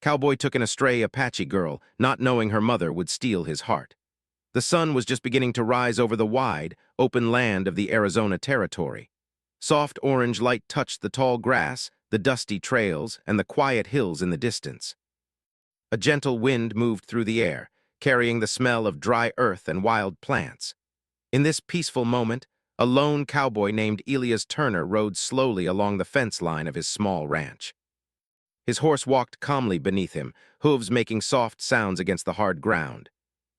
Cowboy took in a stray Apache girl, not knowing her mother would steal his heart. The sun was just beginning to rise over the wide, open land of the Arizona Territory. Soft orange light touched the tall grass, the dusty trails, and the quiet hills in the distance. A gentle wind moved through the air, carrying the smell of dry earth and wild plants. In this peaceful moment, a lone cowboy named Elias Turner rode slowly along the fence line of his small ranch. His horse walked calmly beneath him, hooves making soft sounds against the hard ground.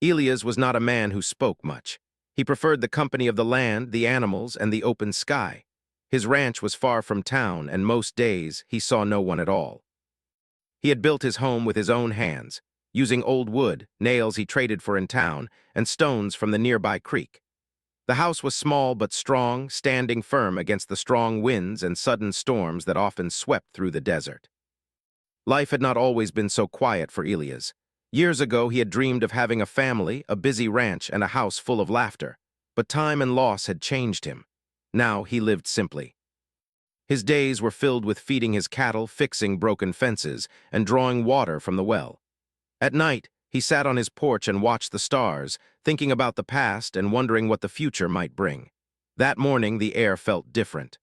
Elias was not a man who spoke much. He preferred the company of the land, the animals, and the open sky. His ranch was far from town, and most days he saw no one at all. He had built his home with his own hands, using old wood, nails he traded for in town, and stones from the nearby creek. The house was small but strong, standing firm against the strong winds and sudden storms that often swept through the desert. Life had not always been so quiet for Elias. Years ago he had dreamed of having a family, a busy ranch, and a house full of laughter. But time and loss had changed him. Now he lived simply. His days were filled with feeding his cattle, fixing broken fences, and drawing water from the well. At night, he sat on his porch and watched the stars, thinking about the past and wondering what the future might bring. That morning, the air felt different.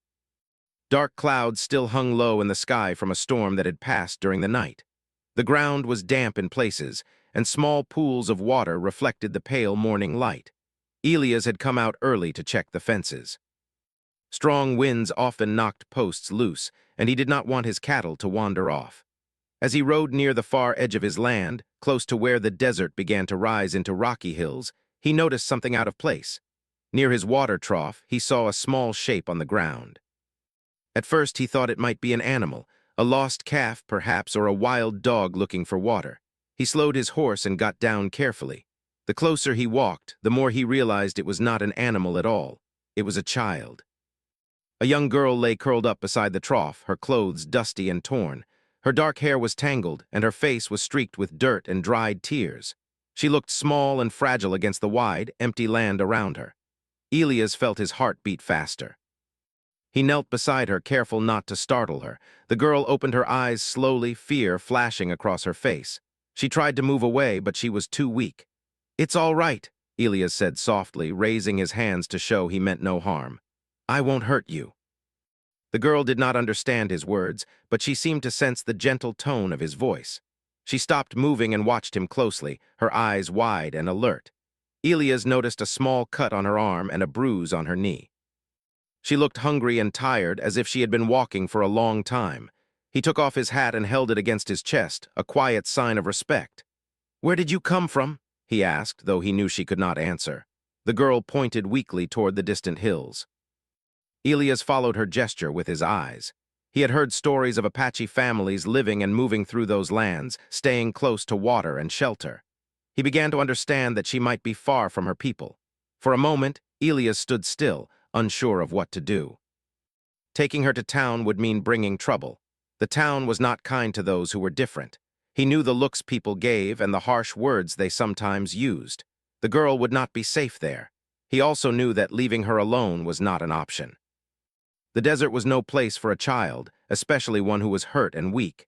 Dark clouds still hung low in the sky from a storm that had passed during the night. The ground was damp in places, and small pools of water reflected the pale morning light. Elias had come out early to check the fences. Strong winds often knocked posts loose, and he did not want his cattle to wander off. As he rode near the far edge of his land, close to where the desert began to rise into rocky hills, he noticed something out of place. Near his water trough, he saw a small shape on the ground. At first, he thought it might be an animal, a lost calf perhaps, or a wild dog looking for water. He slowed his horse and got down carefully. The closer he walked, the more he realized it was not an animal at all. It was a child. A young girl lay curled up beside the trough, her clothes dusty and torn. Her dark hair was tangled, and her face was streaked with dirt and dried tears. She looked small and fragile against the wide, empty land around her. Elias felt his heart beat faster. He knelt beside her, careful not to startle her. The girl opened her eyes slowly, fear flashing across her face. She tried to move away, but she was too weak. "It's all right," Elias said softly, raising his hands to show he meant no harm. "I won't hurt you." The girl did not understand his words, but she seemed to sense the gentle tone of his voice. She stopped moving and watched him closely, her eyes wide and alert. Elias noticed a small cut on her arm and a bruise on her knee. She looked hungry and tired, as if she had been walking for a long time. He took off his hat and held it against his chest, a quiet sign of respect. "Where did you come from?" he asked, though he knew she could not answer. The girl pointed weakly toward the distant hills. Elias followed her gesture with his eyes. He had heard stories of Apache families living and moving through those lands, staying close to water and shelter. He began to understand that she might be far from her people. For a moment, Elias stood still, unsure of what to do. Taking her to town would mean bringing trouble. The town was not kind to those who were different. He knew the looks people gave and the harsh words they sometimes used. The girl would not be safe there. He also knew that leaving her alone was not an option. The desert was no place for a child, especially one who was hurt and weak.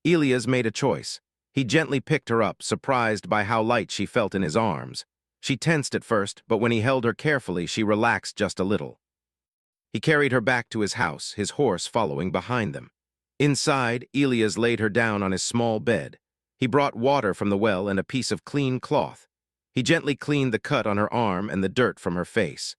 Elias made a choice. He gently picked her up, surprised by how light she felt in his arms. She tensed at first, but when he held her carefully, she relaxed just a little. He carried her back to his house, his horse following behind them. Inside, Elias laid her down on his small bed. He brought water from the well and a piece of clean cloth. He gently cleaned the cut on her arm and the dirt from her face.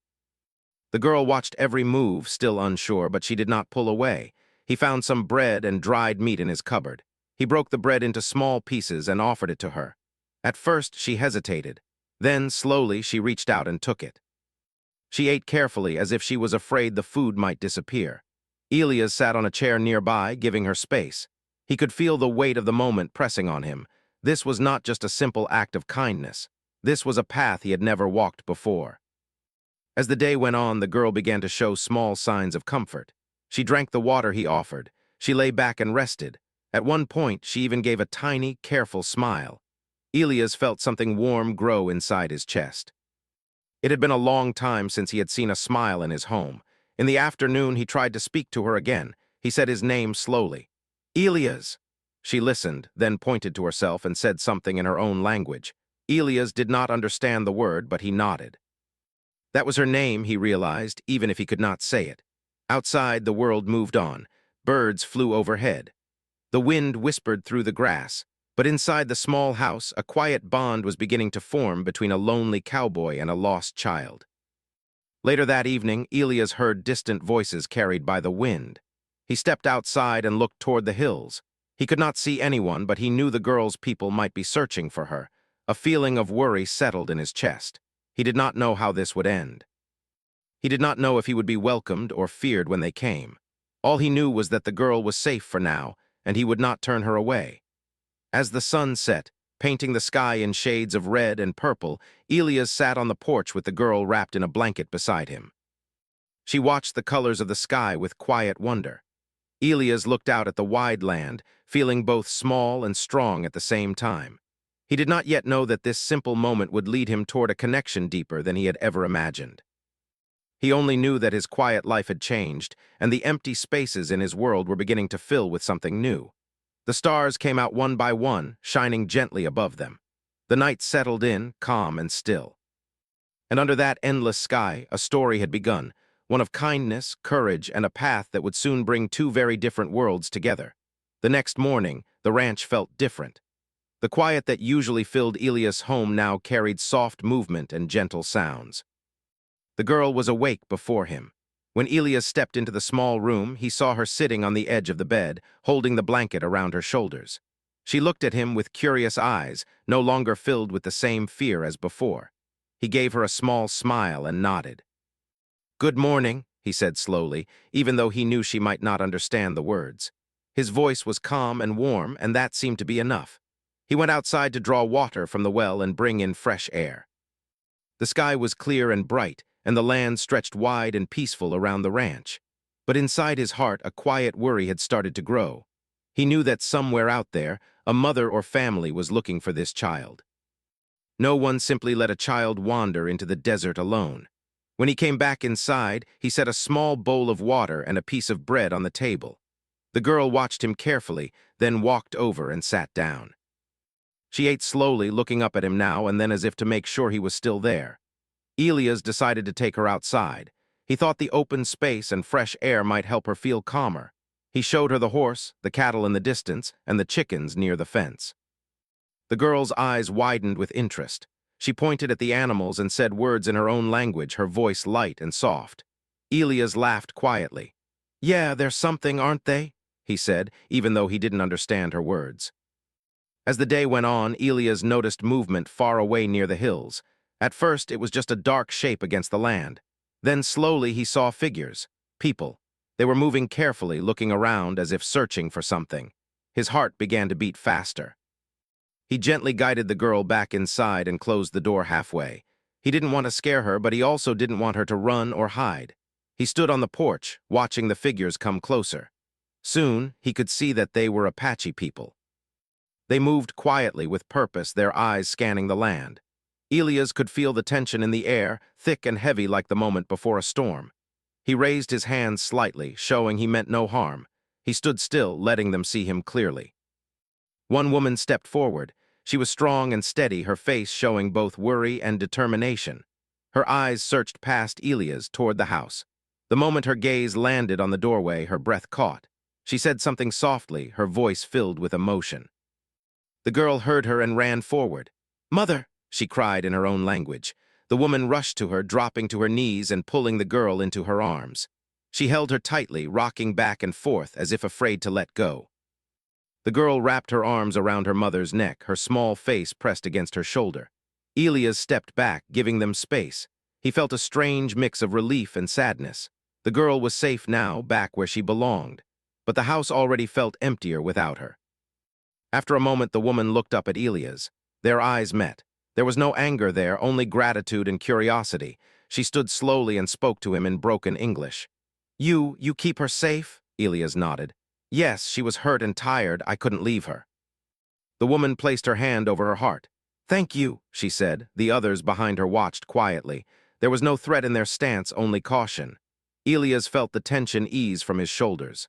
The girl watched every move, still unsure, but she did not pull away. He found some bread and dried meat in his cupboard. He broke the bread into small pieces and offered it to her. At first, she hesitated. Then, slowly, she reached out and took it. She ate carefully, as if she was afraid the food might disappear. Elias sat on a chair nearby, giving her space. He could feel the weight of the moment pressing on him. This was not just a simple act of kindness. This was a path he had never walked before. As the day went on, the girl began to show small signs of comfort. She drank the water he offered. She lay back and rested. At one point, she even gave a tiny, careful smile. Elias felt something warm grow inside his chest. It had been a long time since he had seen a smile in his home. In the afternoon, he tried to speak to her again. He said his name slowly. "Elias." She listened, then pointed to herself and said something in her own language. Elias did not understand the word, but he nodded. That was her name, he realized, even if he could not say it. Outside, the world moved on. Birds flew overhead. The wind whispered through the grass. But inside the small house, a quiet bond was beginning to form between a lonely cowboy and a lost child. Later that evening, Elias heard distant voices carried by the wind. He stepped outside and looked toward the hills. He could not see anyone, but he knew the girl's people might be searching for her. A feeling of worry settled in his chest. He did not know how this would end. He did not know if he would be welcomed or feared when they came. All he knew was that the girl was safe for now, and he would not turn her away. As the sun set, painting the sky in shades of red and purple, Elias sat on the porch with the girl wrapped in a blanket beside him. She watched the colors of the sky with quiet wonder. Elias looked out at the wide land, feeling both small and strong at the same time. He did not yet know that this simple moment would lead him toward a connection deeper than he had ever imagined. He only knew that his quiet life had changed, and the empty spaces in his world were beginning to fill with something new. The stars came out one by one, shining gently above them. The night settled in, calm and still. And under that endless sky, a story had begun, one of kindness, courage, and a path that would soon bring two very different worlds together. The next morning, the ranch felt different. The quiet that usually filled Elias' home now carried soft movement and gentle sounds. The girl was awake before him. When Elias stepped into the small room, he saw her sitting on the edge of the bed, holding the blanket around her shoulders. She looked at him with curious eyes, no longer filled with the same fear as before. He gave her a small smile and nodded. "Good morning," he said slowly, even though he knew she might not understand the words. His voice was calm and warm, and that seemed to be enough. He went outside to draw water from the well and bring in fresh air. The sky was clear and bright, and the land stretched wide and peaceful around the ranch. But inside his heart, a quiet worry had started to grow. He knew that somewhere out there, a mother or family was looking for this child. No one simply let a child wander into the desert alone. When he came back inside, he set a small bowl of water and a piece of bread on the table. The girl watched him carefully, then walked over and sat down. She ate slowly, looking up at him now and then as if to make sure he was still there. Elias decided to take her outside. He thought the open space and fresh air might help her feel calmer. He showed her the horse, the cattle in the distance, and the chickens near the fence. The girl's eyes widened with interest. She pointed at the animals and said words in her own language, her voice light and soft. Elias laughed quietly. "Yeah, they're something, aren't they?" he said, even though he didn't understand her words. As the day went on, Elias noticed movement far away near the hills. At first, it was just a dark shape against the land. Then slowly he saw figures, people. They were moving carefully, looking around as if searching for something. His heart began to beat faster. He gently guided the girl back inside and closed the door halfway. He didn't want to scare her, but he also didn't want her to run or hide. He stood on the porch, watching the figures come closer. Soon, he could see that they were Apache people. They moved quietly with purpose, their eyes scanning the land. Elias could feel the tension in the air, thick and heavy like the moment before a storm. He raised his hands slightly, showing he meant no harm. He stood still, letting them see him clearly. One woman stepped forward. She was strong and steady, her face showing both worry and determination. Her eyes searched past Elias toward the house. The moment her gaze landed on the doorway, her breath caught. She said something softly, her voice filled with emotion. The girl heard her and ran forward. "Mother!" she cried in her own language. The woman rushed to her, dropping to her knees and pulling the girl into her arms. She held her tightly, rocking back and forth as if afraid to let go. The girl wrapped her arms around her mother's neck, her small face pressed against her shoulder. Elias stepped back, giving them space. He felt a strange mix of relief and sadness. The girl was safe now, back where she belonged. But the house already felt emptier without her. After a moment, the woman looked up at Elias. Their eyes met. There was no anger there, only gratitude and curiosity. She stood slowly and spoke to him in broken English. You keep her safe?" Elias nodded. "Yes, she was hurt and tired. I couldn't leave her." The woman placed her hand over her heart. "Thank you," she said. The others behind her watched quietly. There was no threat in their stance, only caution. Elias felt the tension ease from his shoulders.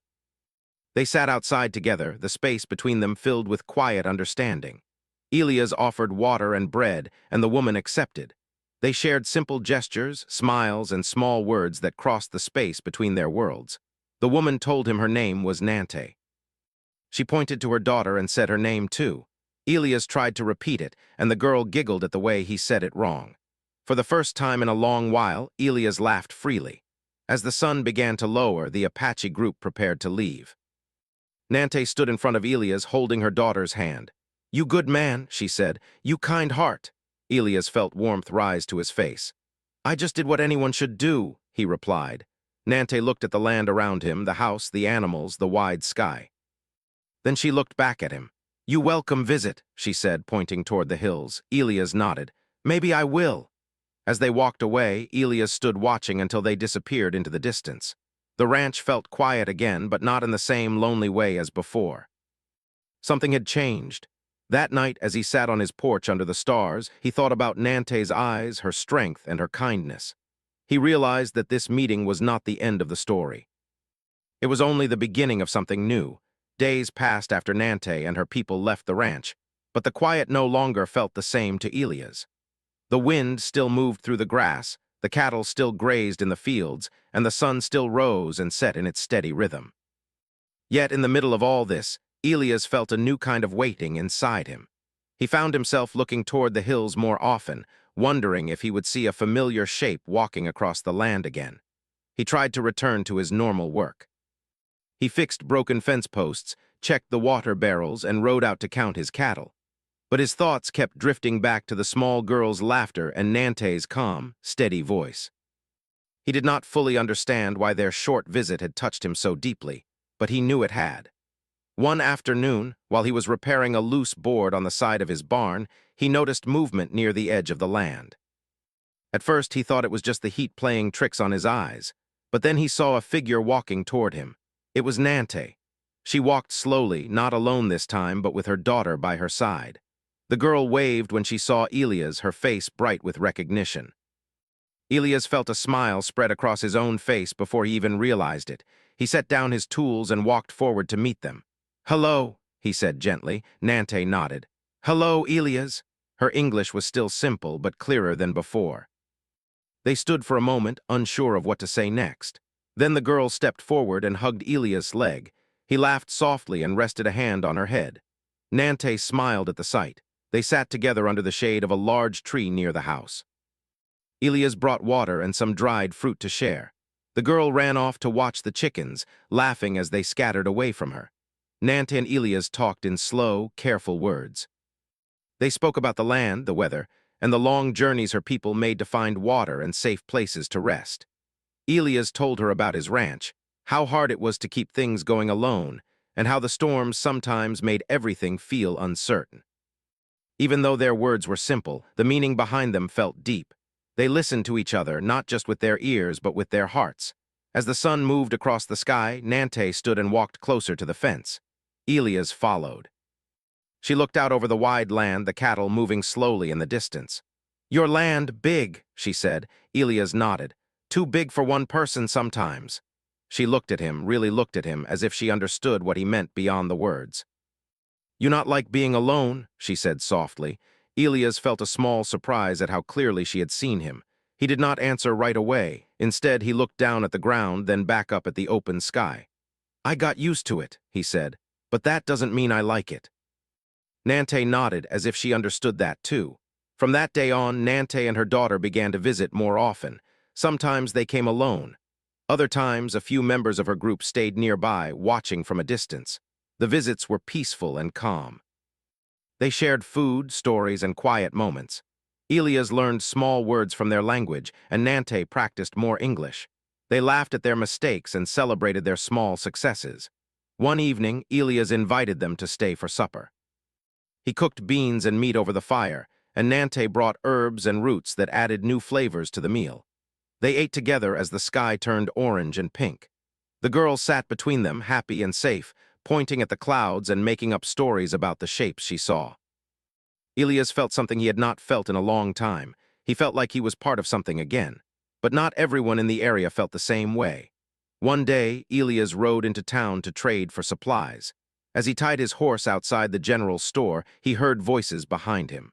They sat outside together, the space between them filled with quiet understanding. Elias offered water and bread, and the woman accepted. They shared simple gestures, smiles, and small words that crossed the space between their worlds. The woman told him her name was Nante. She pointed to her daughter and said her name too. Elias tried to repeat it, and the girl giggled at the way he said it wrong. For the first time in a long while, Elias laughed freely. As the sun began to lower, the Apache group prepared to leave. Nante stood in front of Elias, holding her daughter's hand. "You good man," she said. "You kind heart." Elias felt warmth rise to his face. "I just did what anyone should do," he replied. Nante looked at the land around him, the house, the animals, the wide sky. Then she looked back at him. "You welcome visit," she said, pointing toward the hills. Elias nodded. "Maybe I will." As they walked away, Elias stood watching until they disappeared into the distance. The ranch felt quiet again, but not in the same lonely way as before. Something had changed. That night, as he sat on his porch under the stars, he thought about Nante's eyes, her strength, and her kindness. He realized that this meeting was not the end of the story. It was only the beginning of something new. Days passed after Nante and her people left the ranch, but the quiet no longer felt the same to Elias. The wind still moved through the grass, the cattle still grazed in the fields, and the sun still rose and set in its steady rhythm. Yet in the middle of all this, Elias felt a new kind of waiting inside him. He found himself looking toward the hills more often, wondering if he would see a familiar shape walking across the land again. He tried to return to his normal work. He fixed broken fence posts, checked the water barrels, and rode out to count his cattle. But his thoughts kept drifting back to the small girl's laughter and Nante's calm, steady voice. He did not fully understand why their short visit had touched him so deeply, but he knew it had. One afternoon, while he was repairing a loose board on the side of his barn, he noticed movement near the edge of the land. At first, he thought it was just the heat playing tricks on his eyes, but then he saw a figure walking toward him. It was Nante. She walked slowly, not alone this time, but with her daughter by her side. The girl waved when she saw Elias, her face bright with recognition. Elias felt a smile spread across his own face before he even realized it. He set down his tools and walked forward to meet them. "Hello," he said gently. Nante nodded. "Hello, Elias." Her English was still simple, but clearer than before. They stood for a moment, unsure of what to say next. Then the girl stepped forward and hugged Elias' leg. He laughed softly and rested a hand on her head. Nante smiled at the sight. They sat together under the shade of a large tree near the house. Elias brought water and some dried fruit to share. The girl ran off to watch the chickens, laughing as they scattered away from her. Nante and Elias talked in slow, careful words. They spoke about the land, the weather, and the long journeys her people made to find water and safe places to rest. Elias told her about his ranch, how hard it was to keep things going alone, and how the storms sometimes made everything feel uncertain. Even though their words were simple, the meaning behind them felt deep. They listened to each other, not just with their ears, but with their hearts. As the sun moved across the sky, Nante stood and walked closer to the fence. Elias followed. She looked out over the wide land, the cattle moving slowly in the distance. "Your land big," she said. Elias nodded. "Too big for one person sometimes." She looked at him, really looked at him, as if she understood what he meant beyond the words. "You not like being alone?" she said softly. Elias felt a small surprise at how clearly she had seen him. He did not answer right away. Instead, he looked down at the ground, then back up at the open sky. "I got used to it," he said, "but that doesn't mean I like it." Nante nodded as if she understood that too. From that day on, Nante and her daughter began to visit more often. Sometimes they came alone. Other times, a few members of her group stayed nearby, watching from a distance. The visits were peaceful and calm. They shared food, stories, and quiet moments. Elias learned small words from their language, and Nante practiced more English. They laughed at their mistakes and celebrated their small successes. One evening, Elias invited them to stay for supper. He cooked beans and meat over the fire, and Nante brought herbs and roots that added new flavors to the meal. They ate together as the sky turned orange and pink. The girl sat between them, happy and safe, pointing at the clouds and making up stories about the shapes she saw. Elias felt something he had not felt in a long time. He felt like he was part of something again. But not everyone in the area felt the same way. One day, Elias rode into town to trade for supplies. As he tied his horse outside the general store, he heard voices behind him.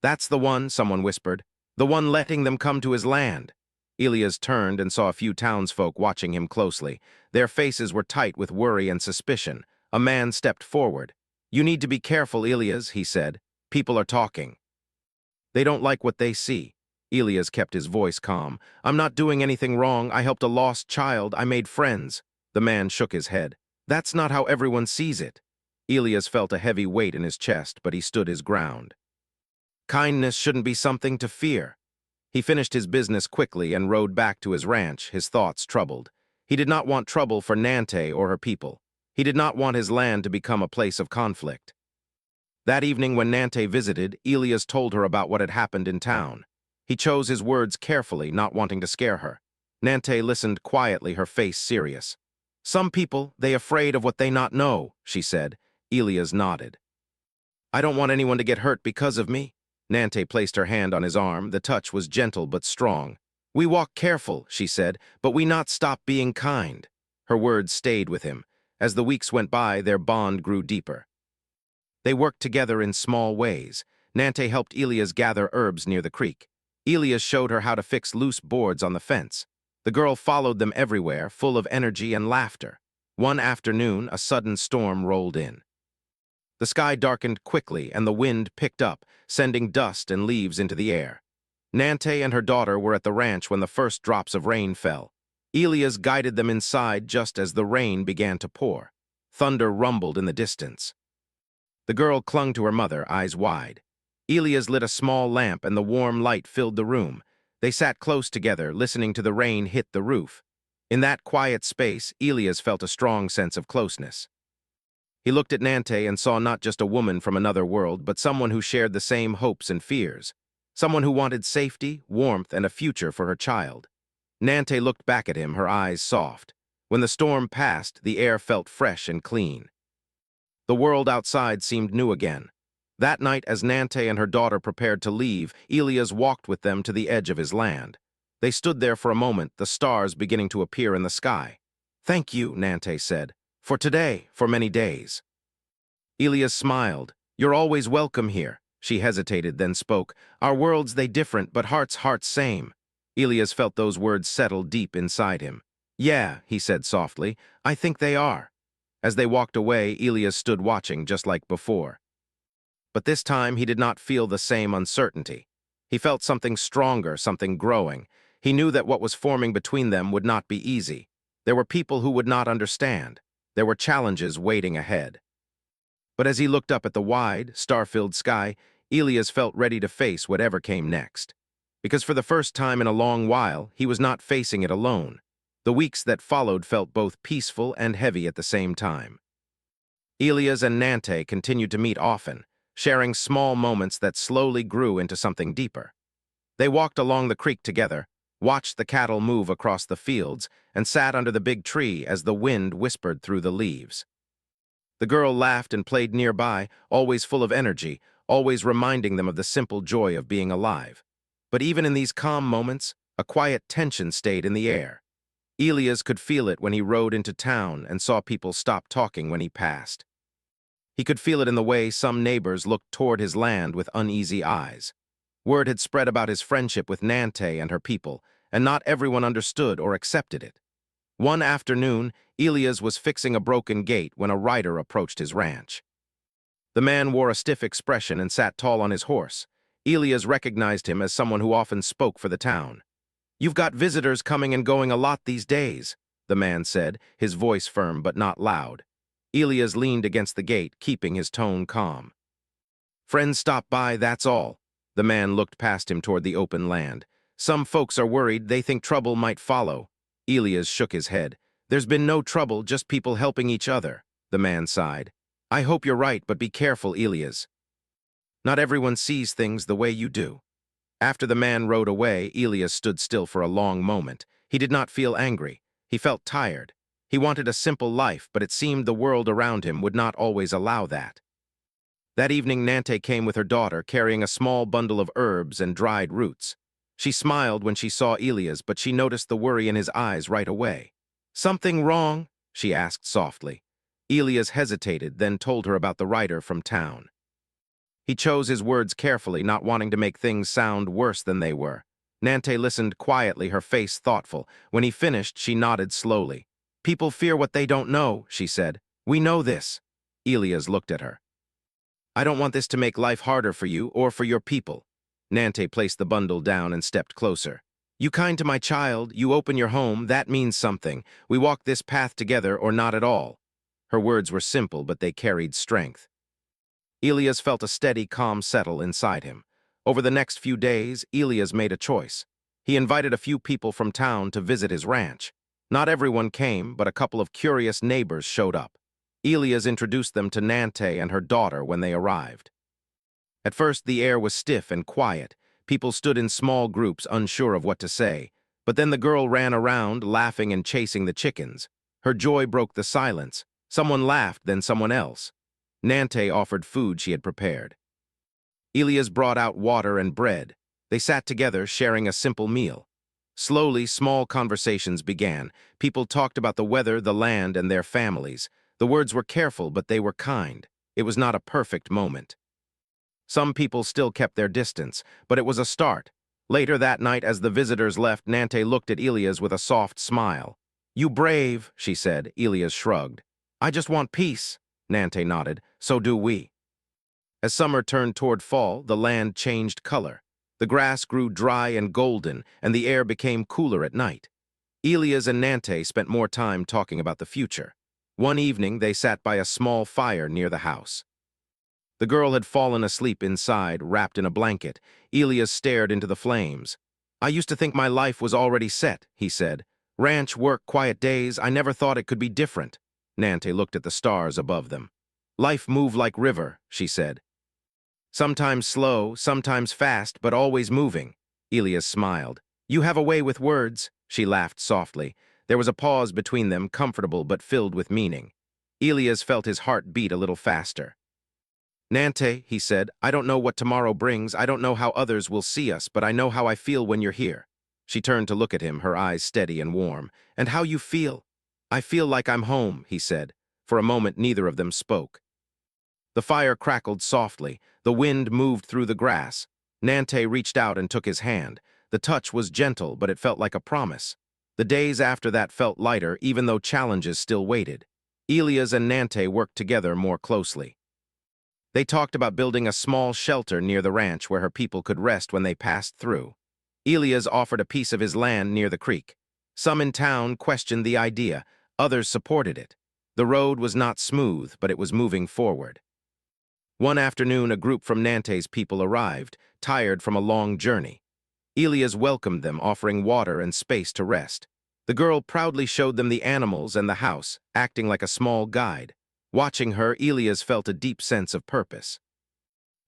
"That's the one," someone whispered. "The one letting them come to his land." Elias turned and saw a few townsfolk watching him closely. Their faces were tight with worry and suspicion. A man stepped forward. "You need to be careful, Elias," he said. "People are talking. They don't like what they see." Elias kept his voice calm. "I'm not doing anything wrong. I helped a lost child. I made friends." The man shook his head. "That's not how everyone sees it." Elias felt a heavy weight in his chest, but he stood his ground. Kindness shouldn't be something to fear. He finished his business quickly and rode back to his ranch, his thoughts troubled. He did not want trouble for Nante or her people. He did not want his land to become a place of conflict. That evening when Nante visited, Elias told her about what had happened in town. He chose his words carefully, not wanting to scare her. Nante listened quietly, her face serious. "Some people, they afraid of what they not know," she said. Elias nodded. "I don't want anyone to get hurt because of me." Nante placed her hand on his arm. The touch was gentle but strong. "We walk careful," she said, "but we not stop being kind." Her words stayed with him. As the weeks went by, their bond grew deeper. They worked together in small ways. Nante helped Elias gather herbs near the creek. Elias showed her how to fix loose boards on the fence. The girl followed them everywhere, full of energy and laughter. One afternoon, a sudden storm rolled in. The sky darkened quickly and the wind picked up, sending dust and leaves into the air. Nante and her daughter were at the ranch when the first drops of rain fell. Elias guided them inside just as the rain began to pour. Thunder rumbled in the distance. The girl clung to her mother, eyes wide. Elias lit a small lamp and the warm light filled the room. They sat close together, listening to the rain hit the roof. In that quiet space, Elias felt a strong sense of closeness. He looked at Nante and saw not just a woman from another world, but someone who shared the same hopes and fears. Someone who wanted safety, warmth, and a future for her child. Nante looked back at him, her eyes soft. When the storm passed, the air felt fresh and clean. The world outside seemed new again. That night, as Nante and her daughter prepared to leave, Elias walked with them to the edge of his land. They stood there for a moment, the stars beginning to appear in the sky. "Thank you," Nante said. "For today, for many days." Elias smiled. "You're always welcome here." She hesitated, then spoke. "Our worlds, they different, but hearts same." Elias felt those words settle deep inside him. "Yeah," he said softly, "I think they are." As they walked away, Elias stood watching just like before. But this time he did not feel the same uncertainty. He felt something stronger, something growing. He knew that what was forming between them would not be easy. There were people who would not understand. There were challenges waiting ahead. But as he looked up at the wide, star-filled sky, Elias felt ready to face whatever came next. Because for the first time in a long while, he was not facing it alone. The weeks that followed felt both peaceful and heavy at the same time. Elias and Nante continued to meet often, sharing small moments that slowly grew into something deeper. They walked along the creek together, watched the cattle move across the fields, and sat under the big tree as the wind whispered through the leaves. The girl laughed and played nearby, always full of energy, always reminding them of the simple joy of being alive. But even in these calm moments, a quiet tension stayed in the air. Elias could feel it when he rode into town and saw people stop talking when he passed. He could feel it in the way some neighbors looked toward his land with uneasy eyes. Word had spread about his friendship with Nante and her people, and not everyone understood or accepted it. One afternoon, Elias was fixing a broken gate when a rider approached his ranch. The man wore a stiff expression and sat tall on his horse. Elias recognized him as someone who often spoke for the town. "You've got visitors coming and going a lot these days," the man said, his voice firm but not loud. Elias leaned against the gate, keeping his tone calm. "Friends stop by, that's all." The man looked past him toward the open land. "Some folks are worried, they think trouble might follow." Elias shook his head. "There's been no trouble, just people helping each other." The man sighed. "I hope you're right, but be careful, Elias. Not everyone sees things the way you do." After the man rode away, Elias stood still for a long moment. He did not feel angry. He felt tired. He wanted a simple life, but it seemed the world around him would not always allow that. That evening, Nante came with her daughter, carrying a small bundle of herbs and dried roots. She smiled when she saw Elias, but she noticed the worry in his eyes right away. Something wrong? She asked softly. Elias hesitated, then told her about the writer from town. He chose his words carefully, not wanting to make things sound worse than they were. Nante listened quietly, her face thoughtful. When he finished, she nodded slowly. People fear what they don't know, she said. We know this. Elias looked at her. I don't want this to make life harder for you or for your people. Nante placed the bundle down and stepped closer. You kind to my child, you open your home, that means something. We walk this path together or not at all. Her words were simple, but they carried strength. Elias felt a steady, calm settle inside him. Over the next few days, Elias made a choice. He invited a few people from town to visit his ranch. Not everyone came, but a couple of curious neighbors showed up. Elias introduced them to Nante and her daughter when they arrived. At first, the air was stiff and quiet. People stood in small groups, unsure of what to say. But then the girl ran around, laughing and chasing the chickens. Her joy broke the silence. Someone laughed, then someone else. Nante offered food she had prepared. Elias brought out water and bread. They sat together, sharing a simple meal. Slowly, small conversations began. People talked about the weather, the land, and their families. The words were careful, but they were kind. It was not a perfect moment. Some people still kept their distance, but it was a start. Later that night, as the visitors left, Nante looked at Elias with a soft smile. You brave, she said. Elias shrugged. I just want peace. Nante nodded. So do we. As summer turned toward fall, the land changed color. The grass grew dry and golden, and the air became cooler at night. Elias and Nante spent more time talking about the future. One evening, they sat by a small fire near the house. The girl had fallen asleep inside, wrapped in a blanket. Elias stared into the flames. I used to think my life was already set, he said. Ranch, work, quiet days, I never thought it could be different. Nante looked at the stars above them. Life moved like river, she said. Sometimes slow, sometimes fast, but always moving. Elias smiled. You have a way with words, she laughed softly. There was a pause between them, comfortable but filled with meaning. Elias felt his heart beat a little faster. Nante, he said, I don't know what tomorrow brings, I don't know how others will see us, but I know how I feel when you're here. She turned to look at him, her eyes steady and warm. And how you feel? I feel like I'm home, he said. For a moment, neither of them spoke. The fire crackled softly. The wind moved through the grass. Nante reached out and took his hand. The touch was gentle, but it felt like a promise. The days after that felt lighter, even though challenges still waited. Elias and Nante worked together more closely. They talked about building a small shelter near the ranch where her people could rest when they passed through. Elias offered a piece of his land near the creek. Some in town questioned the idea. Others supported it. The road was not smooth, but it was moving forward. One afternoon, a group from Nante's people arrived, tired from a long journey. Elias welcomed them, offering water and space to rest. The girl proudly showed them the animals and the house, acting like a small guide. Watching her, Elias felt a deep sense of purpose.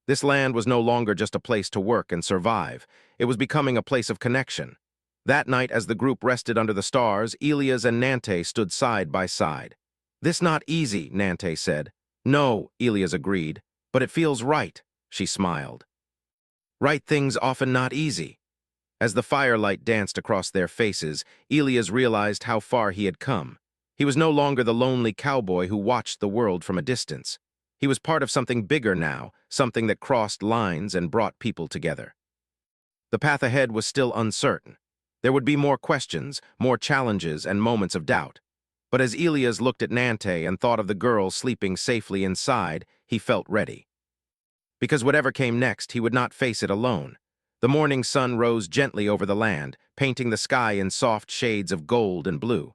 This land was no longer just a place to work and survive. It was becoming a place of connection. That night, as the group rested under the stars, Elias and Nante stood side by side. This not easy, Nante said. No, Elias agreed, but it feels right, she smiled. Right things often not easy. As the firelight danced across their faces, Elias realized how far he had come. He was no longer the lonely cowboy who watched the world from a distance. He was part of something bigger now, something that crossed lines and brought people together. The path ahead was still uncertain. There would be more questions, more challenges, and moments of doubt. But as Elias looked at Nante and thought of the girl sleeping safely inside, he felt ready. Because whatever came next, he would not face it alone. The morning sun rose gently over the land, painting the sky in soft shades of gold and blue.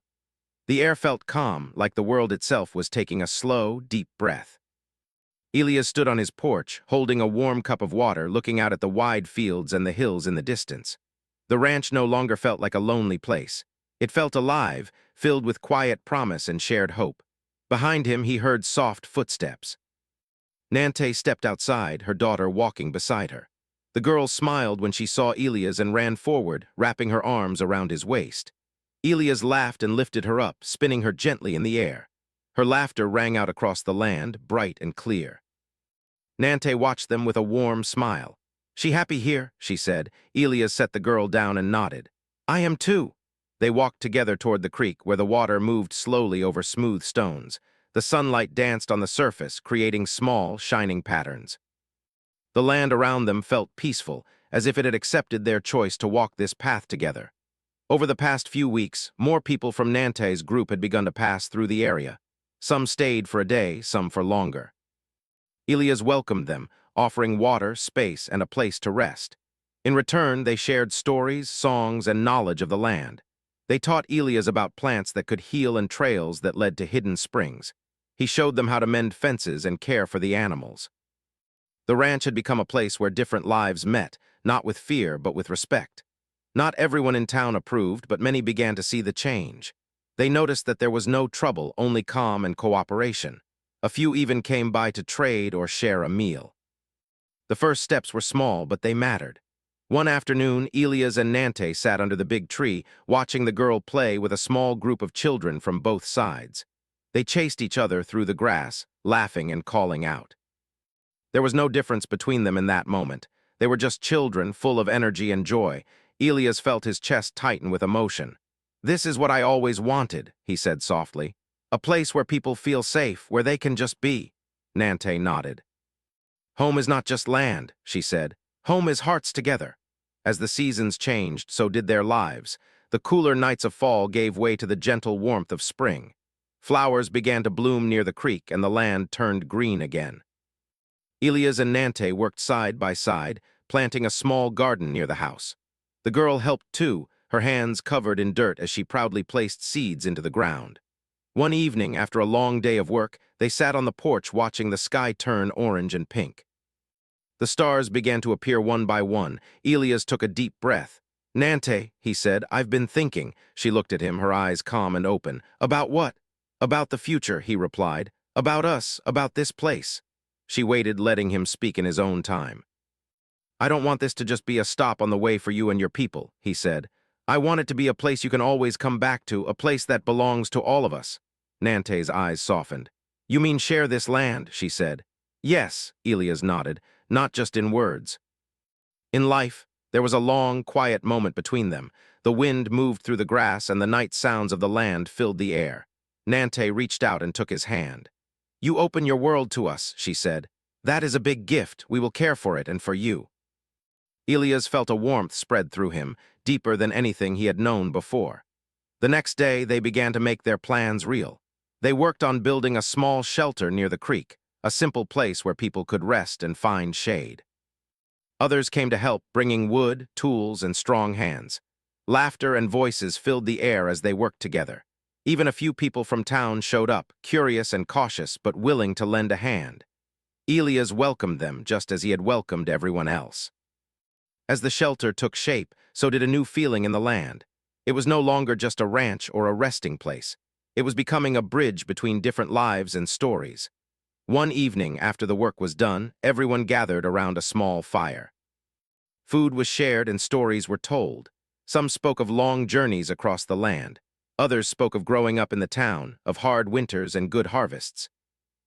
The air felt calm, like the world itself was taking a slow, deep breath. Elias stood on his porch, holding a warm cup of water, looking out at the wide fields and the hills in the distance. The ranch no longer felt like a lonely place. It felt alive, filled with quiet promise and shared hope. Behind him, he heard soft footsteps. Nante stepped outside, her daughter walking beside her. The girl smiled when she saw Elias and ran forward, wrapping her arms around his waist. Elias laughed and lifted her up, spinning her gently in the air. Her laughter rang out across the land, bright and clear. Nante watched them with a warm smile. She happy here, she said. Elias set the girl down and nodded. I am too. They walked together toward the creek where the water moved slowly over smooth stones. The sunlight danced on the surface, creating small, shining patterns. The land around them felt peaceful, as if it had accepted their choice to walk this path together. Over the past few weeks, more people from Nante's group had begun to pass through the area. Some stayed for a day, some for longer. Elias welcomed them, offering water, space, and a place to rest. In return, they shared stories, songs, and knowledge of the land. They taught Elias about plants that could heal and trails that led to hidden springs. He showed them how to mend fences and care for the animals. The ranch had become a place where different lives met, not with fear, but with respect. Not everyone in town approved, but many began to see the change. They noticed that there was no trouble, only calm and cooperation. A few even came by to trade or share a meal. The first steps were small, but they mattered. One afternoon, Elias and Nante sat under the big tree, watching the girl play with a small group of children from both sides. They chased each other through the grass, laughing and calling out. There was no difference between them in that moment. They were just children, full of energy and joy. Elias felt his chest tighten with emotion. "This is what I always wanted," he said softly. "A place where people feel safe, where they can just be." Nante nodded. "Home is not just land," she said. "Home is hearts together." As the seasons changed, so did their lives. The cooler nights of fall gave way to the gentle warmth of spring. Flowers began to bloom near the creek, and the land turned green again. Elias and Nante worked side by side, planting a small garden near the house. The girl helped too, her hands covered in dirt as she proudly placed seeds into the ground. One evening, after a long day of work, they sat on the porch watching the sky turn orange and pink. The stars began to appear one by one. Elias took a deep breath. "Nante," he said, "I've been thinking." She looked at him, her eyes calm and open. "About what?" "About the future," he replied. "About us, about this place." She waited, letting him speak in his own time. "I don't want this to just be a stop on the way for you and your people," he said. "I want it to be a place you can always come back to, a place that belongs to all of us." Nante's eyes softened. "You mean share this land?" she said. "Yes," Elias nodded, "not just in words." In life, there was a long, quiet moment between them. The wind moved through the grass and the night sounds of the land filled the air. Nante reached out and took his hand. "You open your world to us," she said. "That is a big gift. We will care for it and for you." Elias felt a warmth spread through him, deeper than anything he had known before. The next day, they began to make their plans real. They worked on building a small shelter near the creek, a simple place where people could rest and find shade. Others came to help, bringing wood, tools, and strong hands. Laughter and voices filled the air as they worked together. Even a few people from town showed up, curious and cautious, but willing to lend a hand. Elias welcomed them just as he had welcomed everyone else. As the shelter took shape, so did a new feeling in the land. It was no longer just a ranch or a resting place. It was becoming a bridge between different lives and stories. One evening, after the work was done, everyone gathered around a small fire. Food was shared and stories were told. Some spoke of long journeys across the land. Others spoke of growing up in the town, of hard winters and good harvests.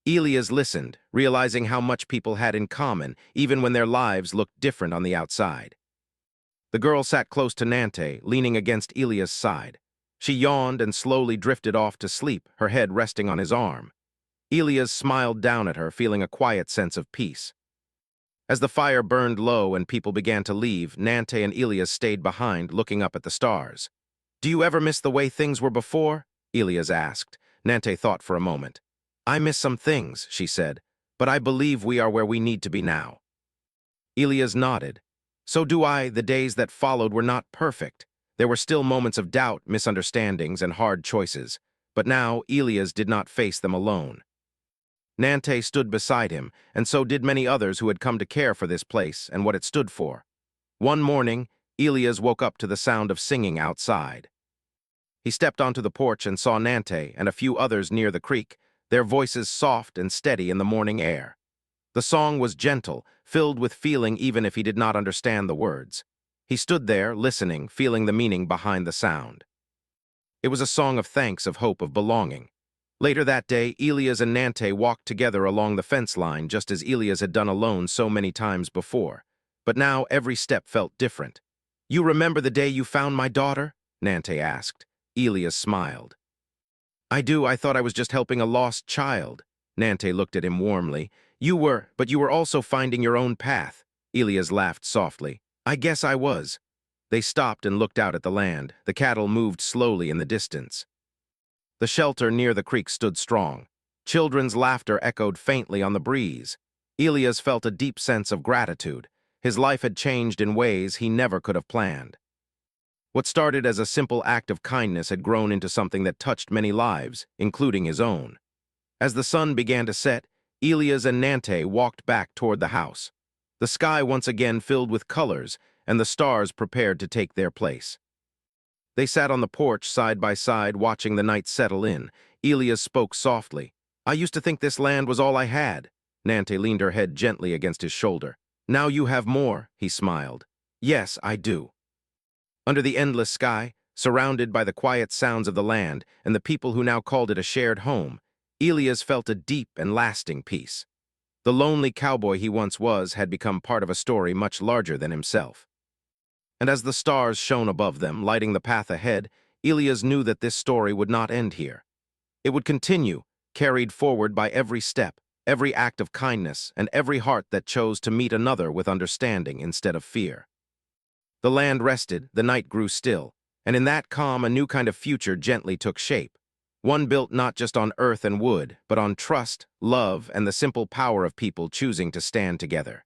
Elias listened, realizing how much people had in common, even when their lives looked different on the outside. The girl sat close to Nante, leaning against Elias' side. She yawned and slowly drifted off to sleep, her head resting on his arm. Elias smiled down at her, feeling a quiet sense of peace. As the fire burned low and people began to leave, Nante and Elias stayed behind, looking up at the stars. "Do you ever miss the way things were before?" Elias asked. Nante thought for a moment. "I miss some things," she said, "but I believe we are where we need to be now." Elias nodded. "So do I. The days that followed were not perfect. There were still moments of doubt, misunderstandings, and hard choices. But now, Elias did not face them alone. Nante stood beside him, and so did many others who had come to care for this place and what it stood for. One morning, Elias woke up to the sound of singing outside. He stepped onto the porch and saw Nante and a few others near the creek, their voices soft and steady in the morning air. The song was gentle, filled with feeling even if he did not understand the words. He stood there, listening, feeling the meaning behind the sound. It was a song of thanks, of hope, of belonging. Later that day, Elias and Nante walked together along the fence line just as Elias had done alone so many times before. But now every step felt different. "You remember the day you found my daughter?" Nante asked. Elias smiled. I do. I thought I was just helping a lost child. Nante looked at him warmly. But you were also finding your own path. Elias laughed softly. I guess I was. They stopped and looked out at the land. The cattle moved slowly in the distance. The shelter near the creek stood strong. Children's laughter echoed faintly on the breeze. Elias felt a deep sense of gratitude. His life had changed in ways he never could have planned. What started as a simple act of kindness had grown into something that touched many lives, including his own. As the sun began to set, Elias and Nante walked back toward the house. The sky once again filled with colors, and the stars prepared to take their place. They sat on the porch side by side, watching the night settle in. Elias spoke softly. I used to think this land was all I had. Nante leaned her head gently against his shoulder. Now you have more, he smiled. Yes, I do. Under the endless sky, surrounded by the quiet sounds of the land and the people who now called it a shared home, Elias felt a deep and lasting peace. The lonely cowboy he once was had become part of a story much larger than himself. And as the stars shone above them, lighting the path ahead, Elias knew that this story would not end here. It would continue, carried forward by every step, every act of kindness, and every heart that chose to meet another with understanding instead of fear. The land rested, the night grew still, and in that calm a new kind of future gently took shape. One built not just on earth and wood, but on trust, love, and the simple power of people choosing to stand together.